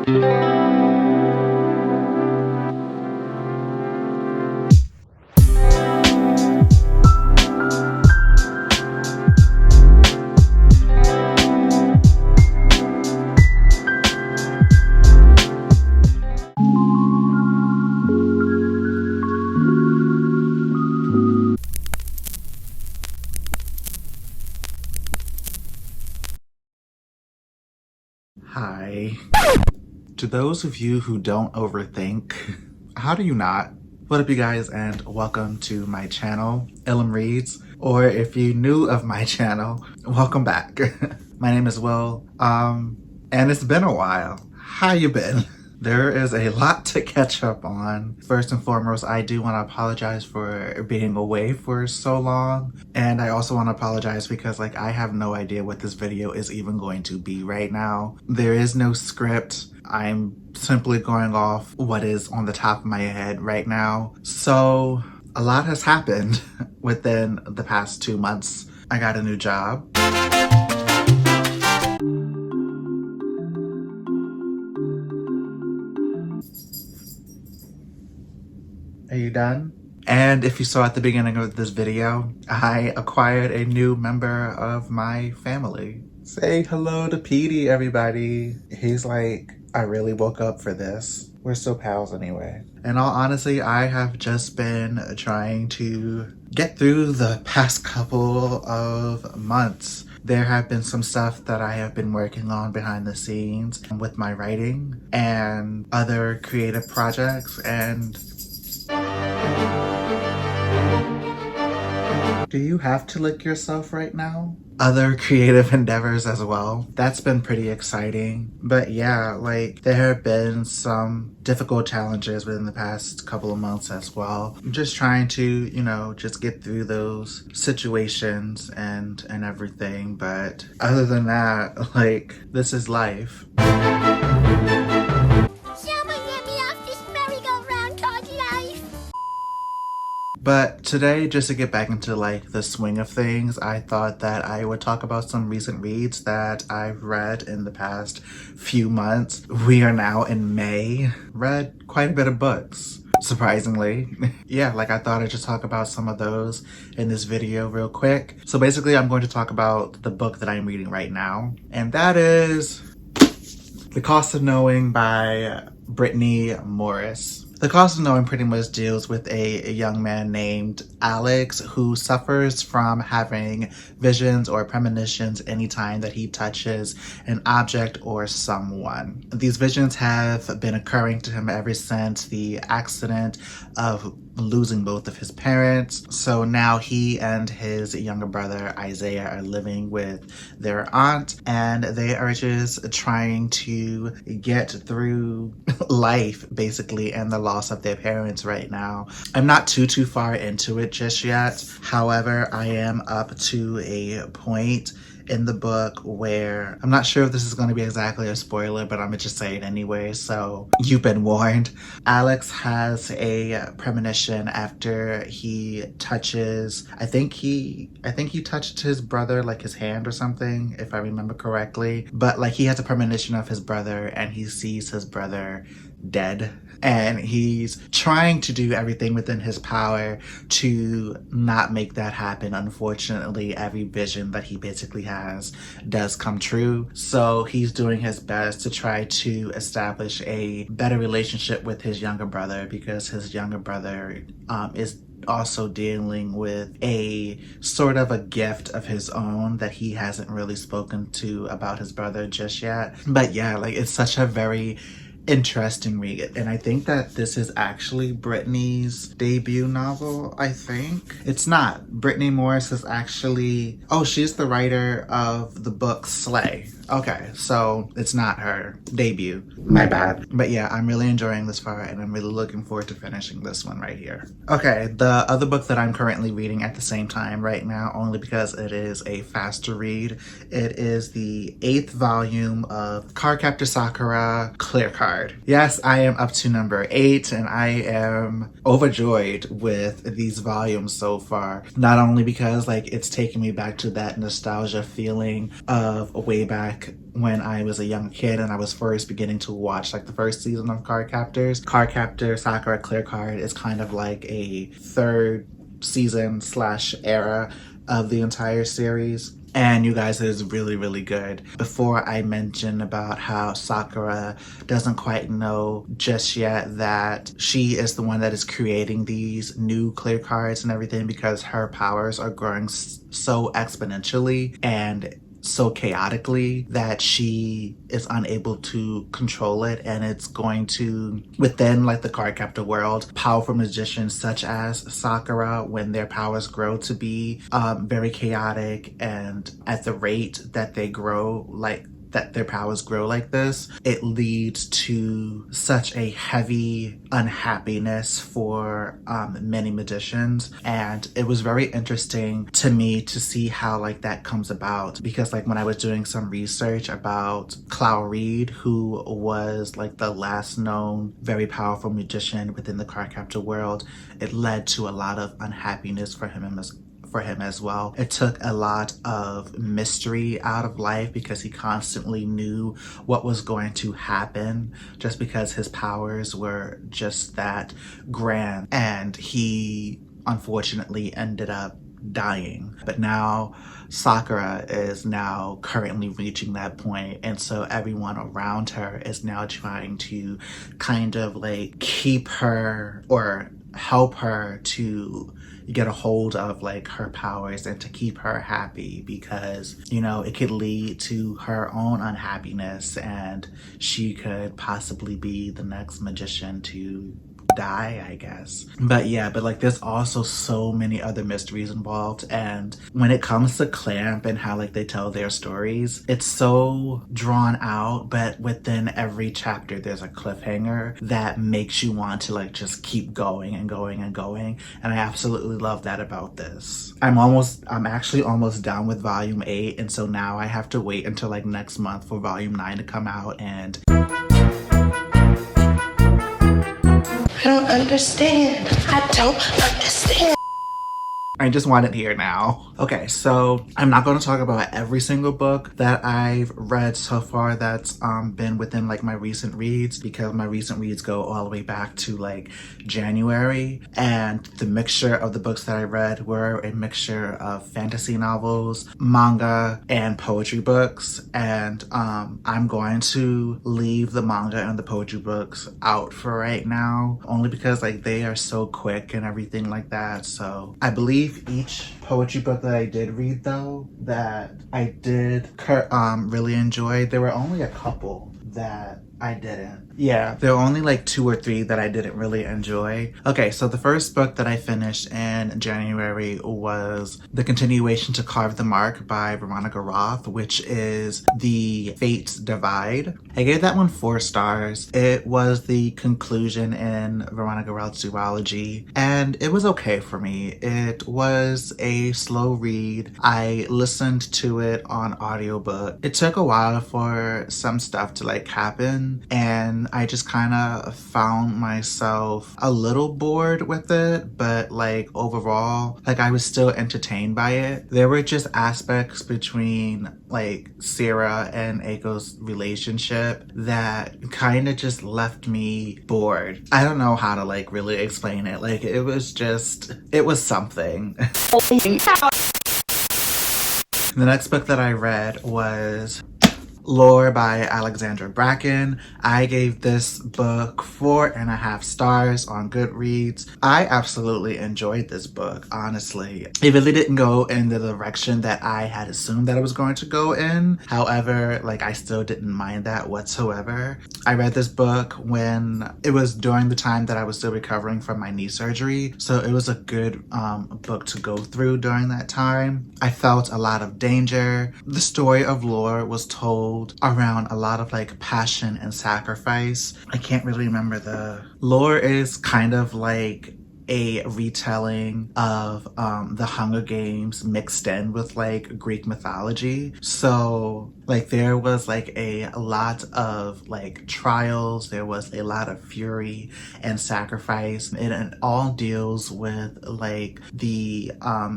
Hi. To those of you who don't overthink, how do you not? What up, you guys, and welcome to my channel, Ilum Reads, or if you're new of my channel, welcome back. My name is Will, and it's been a while. How you been? There is a lot to catch up on. First and foremost, I do want to apologize for being away for so long. And I also want to apologize because I have no idea what this video is even going to be right now. There is no script. I'm simply going off what is on the top of my head right now. So a lot has happened within the past 2 months. I got a new job. Are you done? And if you saw at the beginning of this video, I acquired a new member of my family. Say hello to Petey, everybody. He's like, I really woke up for this. We're still pals anyway. In all honesty, I have just been trying to get through the past couple of months. There have been some stuff that I have been working on behind the scenes with my writing and other creative projects, and do you have to lick yourself right now? Other creative endeavors as well. That's been pretty exciting. But yeah, there have been some difficult challenges within the past couple of months as well. I'm just trying to, just get through those situations and everything. But other than that, this is life. But today, just to get back into the swing of things, I thought that I would talk about some recent reads that I've read in the past few months. We are now in May. Read quite a bit of books, surprisingly. Yeah, I thought I'd just talk about some of those in this video real quick. So basically, I'm going to talk about the book that I'm reading right now, and that is The Cost of Knowing by Brittany Morris. The Cost of Knowing pretty much deals with a young man named Alex who suffers from having visions or premonitions anytime that he touches an object or someone. These visions have been occurring to him ever since the accident of losing both of his parents. So now he and his younger brother Isaiah are living with their aunt, and they are just trying to get through life basically and the loss of their parents right now. I'm not too far into it just yet. However, I am up to a point in the book where I'm not sure if this is going to be exactly a spoiler, but I'm gonna just say it anyway, so you've been warned. Alex has a premonition after he touches, I think he touched his brother, his hand or something, if I remember correctly, but he has a premonition of his brother and he sees his brother dead, and he's trying to do everything within his power to not make that happen. Unfortunately, every vision that he basically has does come true, so he's doing his best to try to establish a better relationship with his younger brother, because his younger brother is also dealing with a sort of a gift of his own that he hasn't really spoken to about his brother just yet. But yeah, it's such a very interesting read, and I think that this is actually Brittany's debut novel. I think it's not. Brittany Morris is actually, she's the writer of the book Slay. Okay, so it's not her debut. My bad. But yeah, I'm really enjoying this far, and I'm really looking forward to finishing this one right here. Okay, the other book that I'm currently reading at the same time right now, only because it is a faster read, it is the 8th volume of Cardcaptor Sakura Clear Card. Yes, I am up to number 8, and I am overjoyed with these volumes so far. Not only because it's taking me back to that nostalgia feeling of way back back when I was a young kid and I was first beginning to watch like the first season of Cardcaptors. Cardcaptor Sakura Clear Card is kind of like a third season slash era of the entire series. And you guys, it is really, really good. Before I mention about how Sakura doesn't quite know just yet that she is the one that is creating these new clear cards and everything, because her powers are growing so exponentially and so chaotically that she is unable to control it, and it's going to, within like the Cardcaptor world, powerful magicians such as Sakura, when their powers grow to be very chaotic, and at the rate that they grow, like that their powers grow like this, it leads to such a heavy unhappiness for many magicians. And it was very interesting to me to see how like that comes about, because like when I was doing some research about Clow Reed, who was like the last known very powerful magician within the Cardcaptor world, it led to a lot of unhappiness for him as well. It took a lot of mystery out of life because he constantly knew what was going to happen, just because his powers were just that grand, and he unfortunately ended up dying. But now Sakura is now currently reaching that point, and so everyone around her is now trying to kind of like keep her or help her to get a hold of like her powers and to keep her happy, because you know it could lead to her own unhappiness and she could possibly be the next magician to die, I guess. But yeah, but like there's also so many other mysteries involved, and when it comes to Clamp and how like they tell their stories, it's so drawn out, but within every chapter there's a cliffhanger that makes you want to like just keep going and going and going, and I absolutely love that about this. I'm actually almost done with volume 8, and so now I have to wait until like next month for volume 9 to come out, and I don't understand. I just want it here now. Okay, so I'm not going to talk about every single book that I've read so far that's been within like my recent reads, because my recent reads go all the way back to like January, and the mixture of the books that I read were a mixture of fantasy novels, manga, and poetry books, and I'm going to leave the manga and the poetry books out for right now, only because like they are so quick and everything like that. So I believe each poetry book that I did read though, that I did really enjoy, there were only a couple that I didn't. Yeah, there were only like 2 or 3 that I didn't really enjoy. Okay, so the first book that I finished in January was the continuation to Carve the Mark by Veronica Roth, which is The Fates Divide. I gave that one 4 stars. It was the conclusion in Veronica Roth's duology, and it was okay for me. It was a slow read. I listened to it on audiobook. It took a while for some stuff to like happen, and I just kind of found myself a little bored with it, but like overall, like I was still entertained by it. There were just aspects between like Sarah and Aiko's relationship that kind of just left me bored. I don't know how to like really explain it. Like it was something. The next book that I read was Lore by Alexandra Bracken. I gave this book 4.5 stars on Goodreads. I absolutely enjoyed this book, honestly. It really didn't go in the direction that I had assumed that it was going to go in. However, like I still didn't mind that whatsoever. I read this book when it was during the time that I was still recovering from my knee surgery, so it was a good book to go through during that time. I felt a lot of danger. The story of Lore was told around a lot of like passion and sacrifice. I can't really remember Lore is kind of like a retelling of the Hunger Games mixed in with like Greek mythology. So like there was like a lot of like trials, there was a lot of fury and sacrifice, and it all deals with like the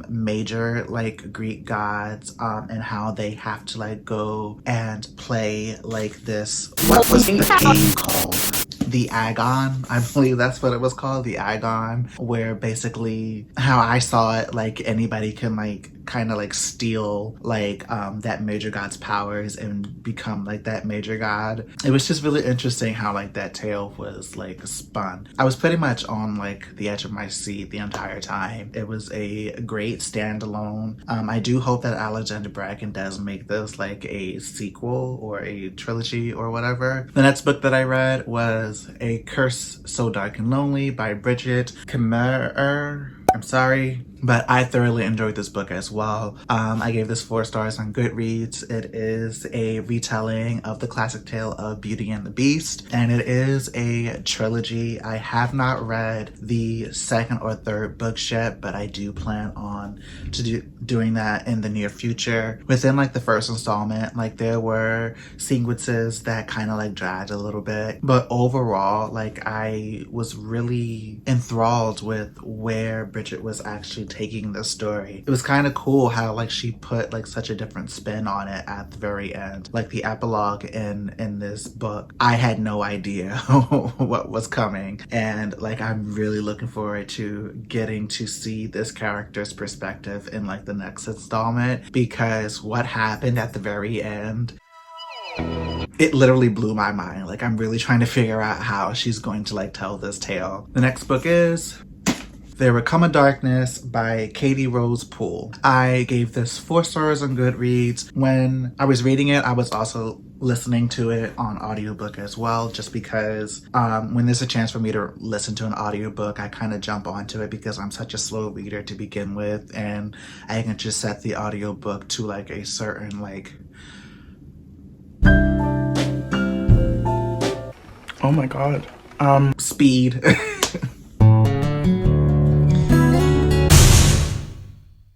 major like Greek gods and how they have to like go and play like this, what was the game called? The Agon, I believe that's what it was called, the Agon, where basically how I saw it, like anybody can like kind of like steal like that major god's powers and become like that major god. It was just really interesting how like that tale was like spun. I was pretty much on like the edge of my seat the entire time. It was a great standalone. I do hope that Alexander Bracken does make this like a sequel or a trilogy or whatever. The next book that I read was A Curse So Dark and Lonely by Bridget Kemmerer. I'm sorry, but I thoroughly enjoyed this book as well. I gave this 4 stars on Goodreads. It is a retelling of the classic tale of Beauty and the Beast, and it is a trilogy. I have not read the second or third books yet, but I do plan on doing that in the near future. Within like the first installment, like there were sequences that kind of like dragged a little bit, but overall, like I was really enthralled with where Bridget was actually taking the story. It was kind of cool how like she put like such a different spin on it at the very end. Like the epilogue in this book, I had no idea what was coming, and like I'm really looking forward to getting to see this character's perspective in like the next installment, because what happened at the very end, it literally blew my mind. Like I'm really trying to figure out how she's going to like tell this tale. The next book is There Will Come a Darkness by Katie Rose Poole. I gave this 4 stars on Goodreads. When I was reading it, I was also listening to it on audiobook as well, just because when there's a chance for me to listen to an audiobook, I kind of jump onto it because I'm such a slow reader to begin with, and I can just set the audiobook to like a certain like, oh my god, speed.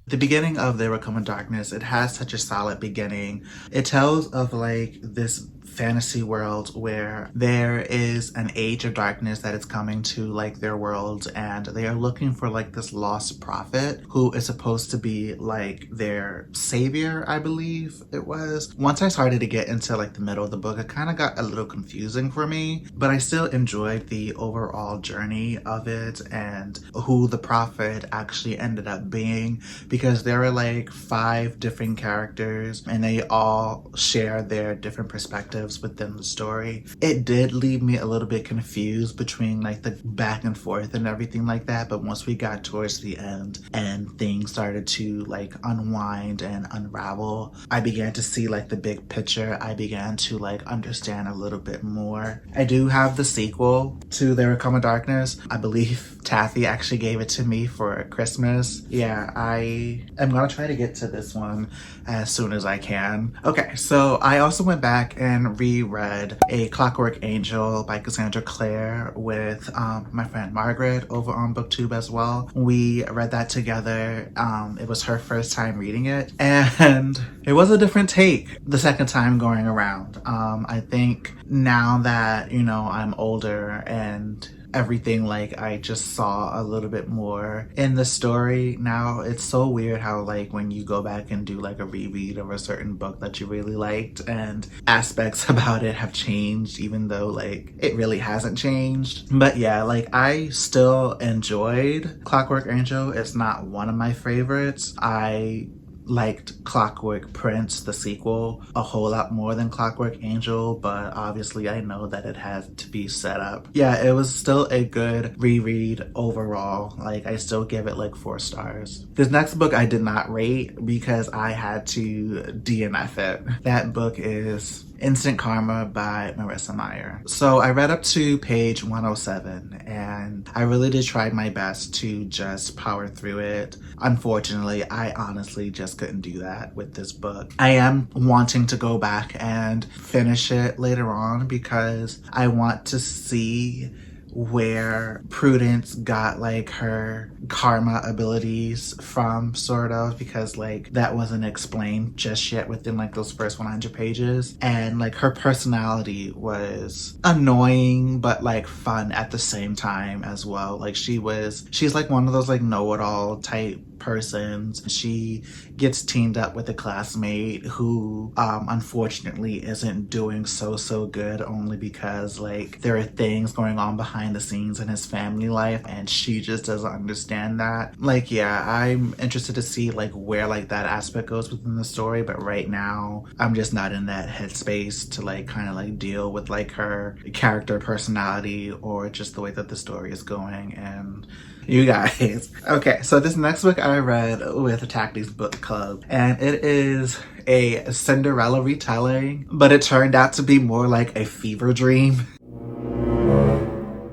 The beginning of There Will Come a Darkness, it has such a solid beginning. It tells of like this fantasy world where there is an age of darkness that is coming to like their world, and they are looking for like this lost prophet who is supposed to be like their savior, I believe it was. Once I started to get into like the middle of the book, it kind of got a little confusing for me, but I still enjoyed the overall journey of it and who the prophet actually ended up being, because there are like 5 different characters and they all share their different perspectives within the story. It did leave me a little bit confused between like the back and forth and everything like that, but once we got towards the end and things started to like unwind and unravel, I began to see like the big picture. I began to like understand a little bit more. I do have the sequel to There Will Come a Darkness. I believe Taffy actually gave it to me for Christmas. Yeah, I am gonna try to get to this one as soon as I can. Okay, so I also went back and reread A Clockwork Angel by Cassandra Clare with my friend Margaret over on booktube as well. We read that together. It was her first time reading it, and it was a different take the second time going around. I think now that, you know, I'm older and everything, like I just saw a little bit more in the story now. It's so weird how like when you go back and do like a reread of a certain book that you really liked and aspects about it have changed, even though like it really hasn't changed. But yeah, like I still enjoyed Clockwork Angel. It's not one of my favorites. I liked Clockwork Prince, the sequel, a whole lot more than Clockwork Angel, but obviously I know that it had to be set up. Yeah, it was still a good reread overall. Like I still give it like 4 stars. This next book I did not rate because I had to DNF it. That book is Instant Karma by Marissa Meyer. So I read up to page 107 and I really did try my best to just power through it. Unfortunately, I honestly just couldn't do that with this book. I am wanting to go back and finish it later on because I want to see where Prudence got like her karma abilities from, sort of, because like that wasn't explained just yet within like those first 100 pages. And like her personality was annoying but like fun at the same time as well. Like she's like one of those like know-it-all type persons. She gets teamed up with a classmate who unfortunately isn't doing so good, only because like there are things going on behind the scenes in his family life and she just doesn't understand that. Like, yeah, I'm interested to see like where like that aspect goes within the story, but right now I'm just not in that headspace to like kind of like deal with like her character personality or just the way that the story is going. And you guys. Okay, so this next book I read with Tactics Book Club, and it is a Cinderella retelling, but it turned out to be more like a fever dream.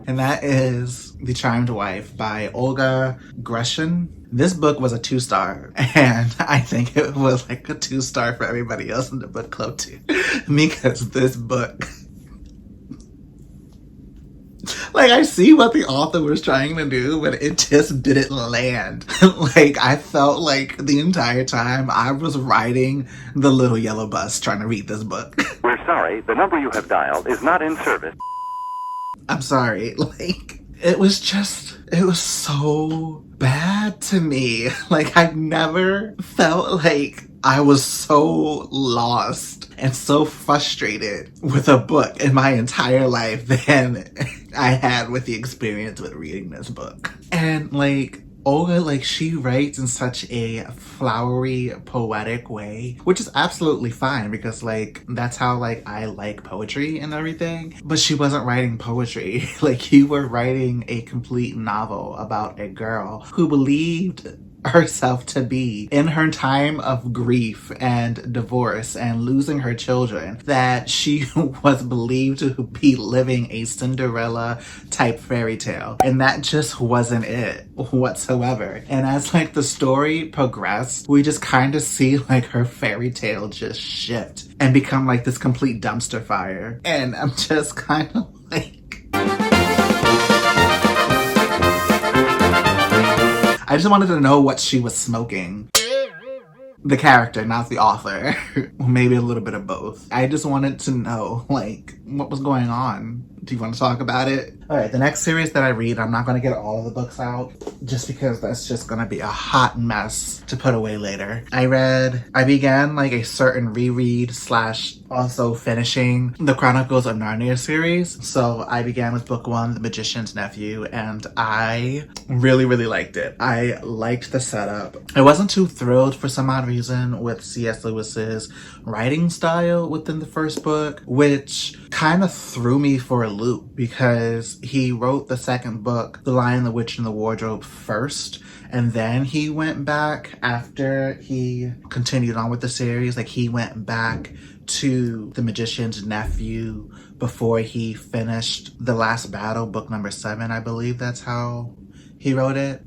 And that is The Charmed Wife by Olga Gresham. This book was a 2-star, and I think it was like a 2-star for everybody else in the book club too, because this book, like, I see what the author was trying to do, but it just didn't land. Like, I felt like the entire time I was riding the little yellow bus trying to read this book. We're sorry, the number you have dialed is not in service. I'm sorry. Like, it was so bad to me. Like, I've never felt like I was so lost and so frustrated with a book in my entire life than I had with the experience with reading this book. And like, Olga, like, she writes in such a flowery, poetic way, which is absolutely fine because like that's how like I like poetry and everything. But she wasn't writing poetry. Like, you were writing a complete novel about a girl who believed herself to be, in her time of grief and divorce and losing her children, that she was believed to be living a Cinderella type fairy tale, and that just wasn't it whatsoever. And as like the story progressed, we just kind of see like her fairy tale just shift and become like this complete dumpster fire, and I'm just kind of like, I just wanted to know what she was smoking. The character, not the author. Maybe a little bit of both. I just wanted to know, like, what was going on. Do you want to talk about it? Alright, the next series that I read, I'm not going to get all of the books out just because that's just going to be a hot mess to put away later. I began like a certain reread / also finishing the Chronicles of Narnia series. So I began with book 1, The Magician's Nephew, and I really liked it. I liked the setup. I wasn't too thrilled for some odd reason with C.S. Lewis's writing style within the first book, which kind of threw me for a loop because he wrote the second book, The Lion, the Witch, and the Wardrobe, first, and then he went back after he continued on with the series. Like, he went back to The Magician's Nephew before he finished The Last Battle, book number 7, I believe that's how he wrote it.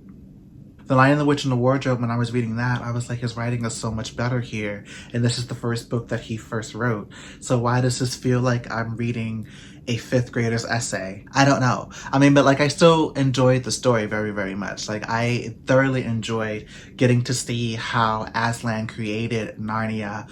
The Lion, the Witch, and the Wardrobe, when I was reading that, I was like, his writing is so much better here. And this is the first book that he first wrote. So why does this feel like I'm reading a 5th grader's essay? I don't know. I mean, but like, I still enjoyed the story very much. Like, I thoroughly enjoyed getting to see how Aslan created Narnia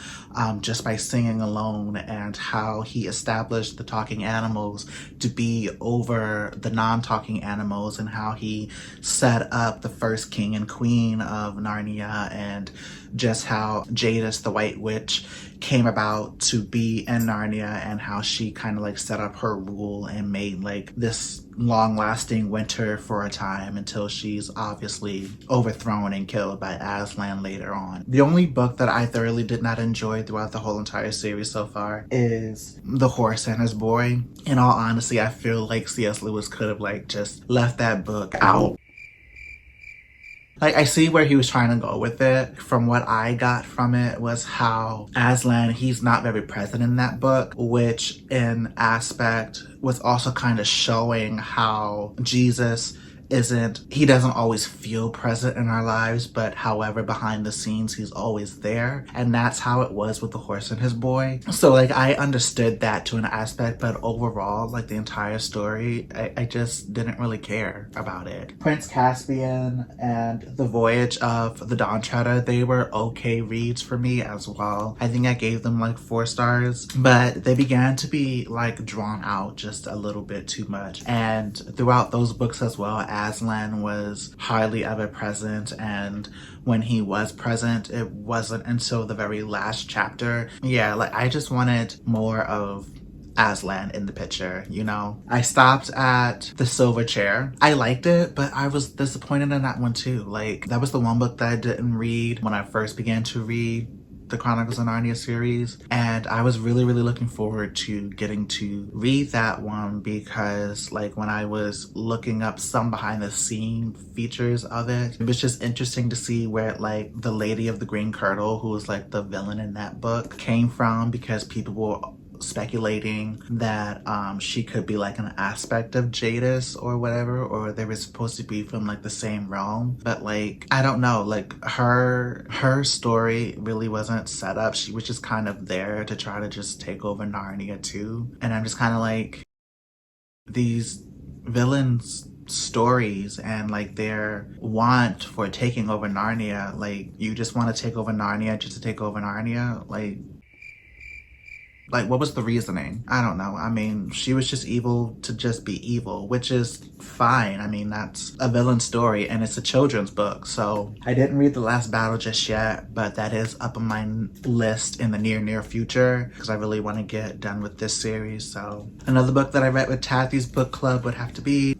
just by singing alone, and how he established the talking animals to be over the non-talking animals, and how he set up the first king and queen of Narnia, and just how Jadis, the White Witch, came about to be in Narnia, and how she kind of like set up her rule and made like this long-lasting winter for a time until she's obviously overthrown and killed by Aslan later on. The only book that I thoroughly did not enjoy throughout the whole entire series so far is The Horse and His Boy. In all honesty, I feel like C.S. Lewis could have like just left that book out. Like, I see where he was trying to go with it. From what I got from it was how Aslan, he's not very present in that book, which in aspect was also kind of showing how Jesus he doesn't always feel present in our lives, but however, behind the scenes, he's always there. And that's how it was with The Horse and His Boy. So like, I understood that to an aspect, but overall, like the entire story, I just didn't really care about it. Prince Caspian and The Voyage of the Dawn Treader, they were okay reads for me as well. I think I gave them like 4 stars, but they began to be like drawn out just a little bit too much. And throughout those books as well, Aslan was hardly ever present, and when he was present, it wasn't until the very last chapter. Yeah, like I just wanted more of Aslan in the picture, you know? I stopped at The Silver Chair. I liked it, but I was disappointed in that one too. Like, that was the one book that I didn't read when I first began to read the Chronicles of Narnia series, and I was really looking forward to getting to read that one, because like when I was looking up some behind the scene features of it, it was just interesting to see where like the Lady of the Green Kirtle, who was like the villain in that book, came from, because people were speculating that she could be like an aspect of Jadis or whatever, or they were supposed to be from like the same realm. But like, I don't know, like her story really wasn't set up. She was just kind of there to try to just take over Narnia too. And I'm just kind of like, these villains stories and like their want for taking over Narnia, like you just want to take over Narnia just to take over Narnia? Like, what was the reasoning? I don't know. I mean, she was just evil to just be evil, which is fine. I mean, that's a villain story and it's a children's book. So I didn't read The Last Battle just yet, but that is up on my list in the near future, because I really want to get done with this series. So another book that I read with Tathy's book club would have to be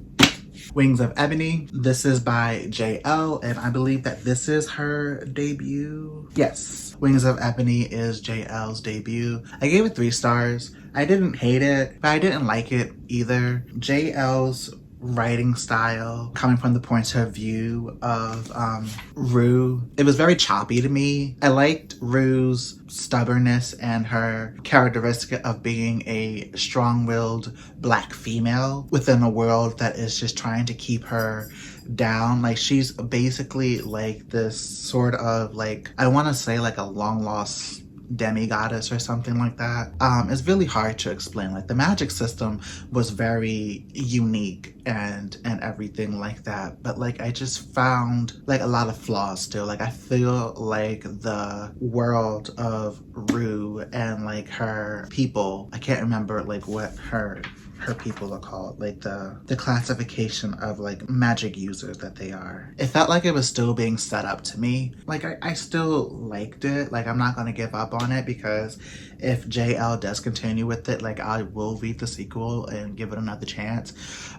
Wings of Ebony. This is by JL, and I believe that this is her debut. Yes, Wings of Ebony is JL's debut. I gave it 3 stars. I didn't hate it, but I didn't like it either. JL's writing style, coming from the point of view of Rue, it was very choppy to me. I liked Rue's stubbornness and her characteristic of being a strong-willed Black female within a world that is just trying to keep her down. Like, she's basically like this sort of like, I want to say like a long-lost demigoddess or something like that. It's really hard to explain. Like, the magic system was very unique and everything like that, but like I just found like a lot of flaws still. Like, I feel like the world of Rue and like her people, I can't remember like what her people are called, like the classification of like magic users that they are. It felt like it was still being set up to me. Like, I still liked it. Like, I'm not gonna give up on it, because if JL does continue with it, like I will read the sequel and give it another chance.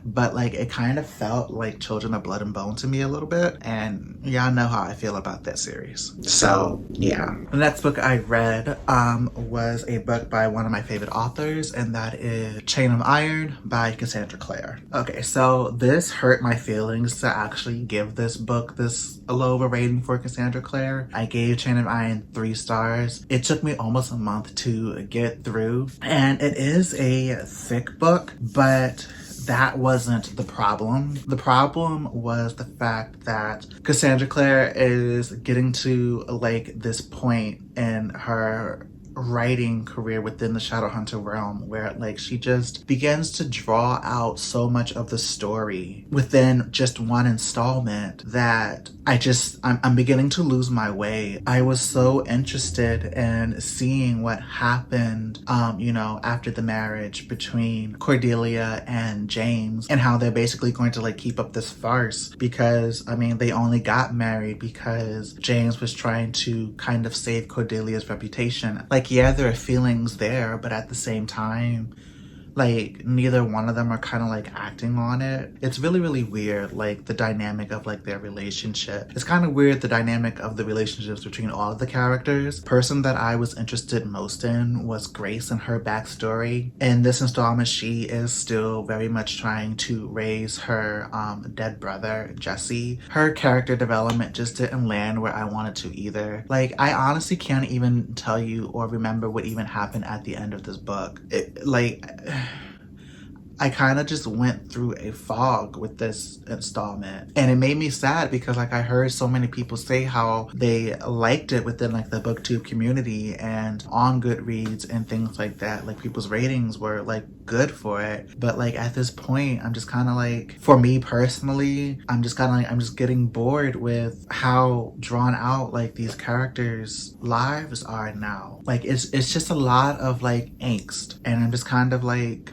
But like, it kind of felt like Children of Blood and Bone to me a little bit, and y'all know how I feel about that series. So yeah. The next book I read was a book by one of my favorite authors, and that is Chain of Iron by Cassandra Clare. Okay, so this hurt my feelings to actually give this book this low of a rating for Cassandra Clare. I gave Chain of Iron 3 stars. It took me almost a month to get through, and it is a thick book, but that wasn't the problem. The problem was the fact that Cassandra Clare is getting to like this point in her writing career within the Shadowhunter realm where like she just begins to draw out so much of the story within just one installment that I'm beginning to lose my way. I was so interested in seeing what happened you know, after the marriage between Cordelia and James, and how they're basically going to like keep up this farce, because I mean, they only got married because James was trying to kind of save Cordelia's reputation. Like, yeah, there are feelings there, but at the same time, like, neither one of them are kind of like acting on it. It's really weird, like the dynamic of like their relationship. It's kind of weird, the dynamic of the relationships between all of the characters. Person that I was interested most in was Grace and her backstory. In this installment, she is still very much trying to raise her dead brother, Jesse. Her character development just didn't land where I wanted to either. Like, I honestly can't even tell you or remember what even happened at the end of this book. I kind of just went through a fog with this installment, and it made me sad because like I heard so many people say how they liked it within like the booktube community and on Goodreads and things like that. Like people's ratings were like good for it, but like at this point I'm just kind of like, for me personally, I'm just kind of like, I'm just getting bored with how drawn out like these characters' lives are now. Like it's just a lot of like angst, and I'm just kind of like,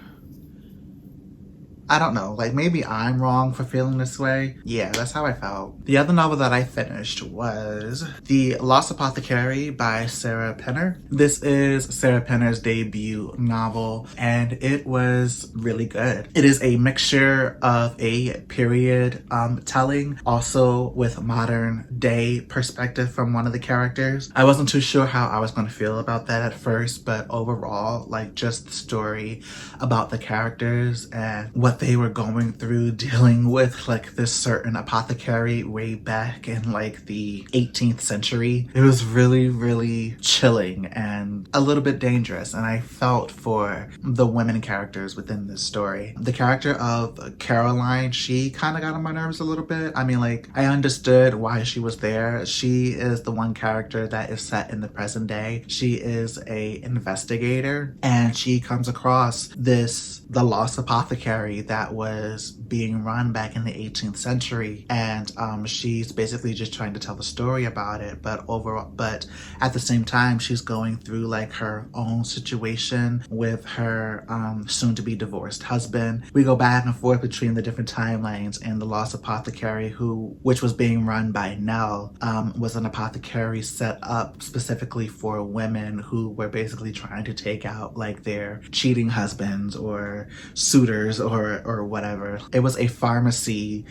I don't know, like maybe I'm wrong for feeling this way. Yeah, that's how I felt. The other novel that I finished was The Lost Apothecary by Sarah Penner. This is Sarah Penner's debut novel, and it was really good. It is a mixture of a period telling, also with modern day perspective from one of the characters. I wasn't too sure how I was going to feel about that at first, but overall, like just the story about the characters and what they were going through dealing with like this certain apothecary way back in like the 18th century. It was really, really chilling and a little bit dangerous, and I felt for the women characters within this story. The character of Caroline, she kind of got on my nerves a little bit. I mean, like, I understood why she was there. She is the one character that is set in the present day. She is a investigator, and she comes across the lost apothecary that was being run back in the 18th century, and she's basically just trying to tell the story about it, but at the same time she's going through like her own situation with her soon to be divorced husband. We go back and forth between the different timelines, and the lost apothecary, which was being run by Nell, was an apothecary set up specifically for women who were basically trying to take out like their cheating husbands or suitors or whatever. It was a pharmacy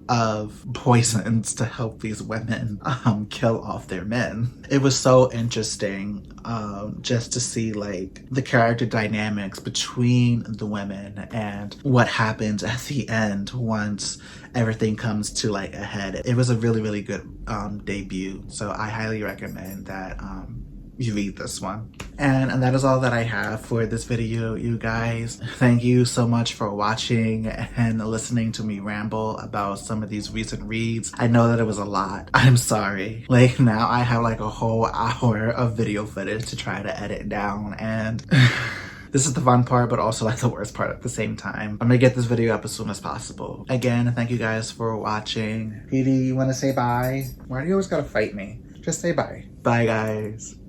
of poisons to help these women kill off their men. It was so interesting just to see like the character dynamics between the women and what happens at the end once everything comes to like a head. It was a really, really good debut, so I highly recommend that you read this one. And that is all that I have for this video, you guys. Thank you so much for watching and listening to me ramble about some of these recent reads. I know that it was a lot. I'm sorry. Like, now I have like a whole hour of video footage to try to edit down, and this is the fun part, but also like the worst part at the same time. I'm gonna get this video up as soon as possible. Again, thank you guys for watching. Petey, you wanna say bye? Why do you always gotta fight me? Just say bye. Bye, guys.